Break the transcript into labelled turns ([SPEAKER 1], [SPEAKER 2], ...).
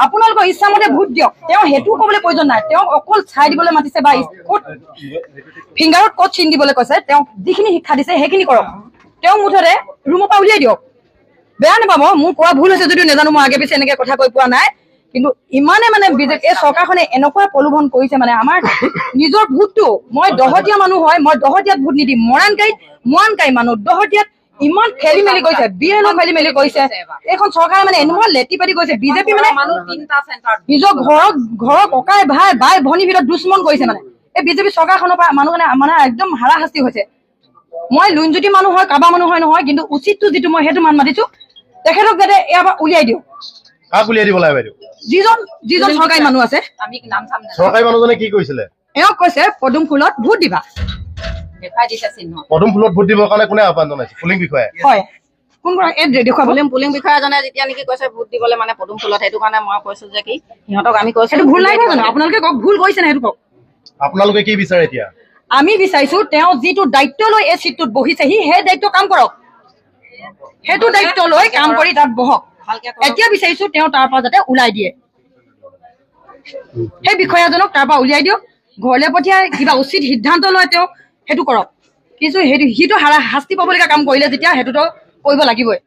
[SPEAKER 1] আপোনালোকৰ ইচ্ছামতে ভোট দিয়ক তেওঁ সেইটো ক'বলৈ প্ৰয়োজন নাই তেওঁ অকল চাই দিবলৈ মাতিছে বা ক'ত ফিংগাৰত ক'ত চিন দিবলৈ কৈছে তেওঁ যিখিনি শিক্ষা দিছে সেইখিনি কৰক তেওঁ মুঠতে ৰুমৰ পৰা উলিয়াই দিয়ক বেয়া নাপাব মোৰ কোৱা ভুল হৈছে যদিও নাজানো মই আগে পিছে এনেকে কথা কৈ পোৱা নাই কিন্তু ইমানে মানে বিজেপি এই চৰকাৰখনে এনেকুৱা প্ৰলোভন কৰিছে মানে আমাৰ নিজৰ ভোটটো মই দহতীয়া মানুহ হয় মই দহতীয়াত ভোট নিদিম মৰাণকাৰী মানুহ দহতীয়াত ইমান খেলি মেলি কৰিছে বিএলও খেলি মেলি কৰিছে এইখন চৰকাৰে মানে এনেকুৱা লেটি পাতি কৰিছে বিজেপি মানে নিজৰ ঘৰৰ ককাই ভাই বাই ভনীৰ ভিতৰত দুশ্মন কৰিছে মানে এই বিজেপি চৰকাৰখনৰ পৰা মানুহ মানে একদম হাৰাশাস্তি হৈছে মই লুনজ্যোতি মানুহ হয় কাবা মানুহ হয় নহয় কিন্তু উচিতটো যিটো মই সেইটো মান মাতিছো তেখেতক যাতে ইয়াৰ পৰা উলিয়াই দিওঁ
[SPEAKER 2] কাক উলিয়াই দিব লাগে বাইদেউ
[SPEAKER 1] যিজন চৰকাৰী মানুহ আছে
[SPEAKER 2] চৰকাৰী মানুহজনে কি কৈছিলে
[SPEAKER 1] এওঁক কৈছে পদুম ফুলত ভোট দিবা
[SPEAKER 2] পদুম ফুলত ভোট দিবৰ কাৰণে কোনে আহ্বান জনাইছে পুলিং বিষয়া
[SPEAKER 1] হয় কোন দেখুৱাব
[SPEAKER 3] পুলিং বিষয়াজনে যেতিয়া নেকি কৈছে ভোট দিবলৈ মানে পদুম ফুলত সেইটো কাৰণে মই কৈছো যে কি সিহঁতক আমি কৈছো
[SPEAKER 1] সেইটো ভুল নাই জানো আপোনালোকে কওক ভুল কৰিছে না সেইটো কওক
[SPEAKER 2] আপোনালোকে কি বিচাৰে এতিয়া
[SPEAKER 1] আমি বিচাৰিছো তেওঁ যিটো দায়িত্ব লৈ এই চিটটোত বহিছেহি সেই দায়িত্ব কাম কৰক সেইটো দায়িত্ব লৈ কাম কৰি তাত বহক এতিয়া বিচাৰিছো তেওঁ তাৰ পৰা যাতে ওলাই দিয়ে সেই বিষয়াজনক তাৰ পৰা উলিয়াই দিয়ক ঘৰলৈ পঠিয়াই কিবা উচিত সিদ্ধান্ত লয় তেওঁ সেইটো কৰক কিন্তু সিটো শাস্তি পাবলগীয়া কাম কৰিলে যেতিয়া সেইটোতো কৰিব লাগিবই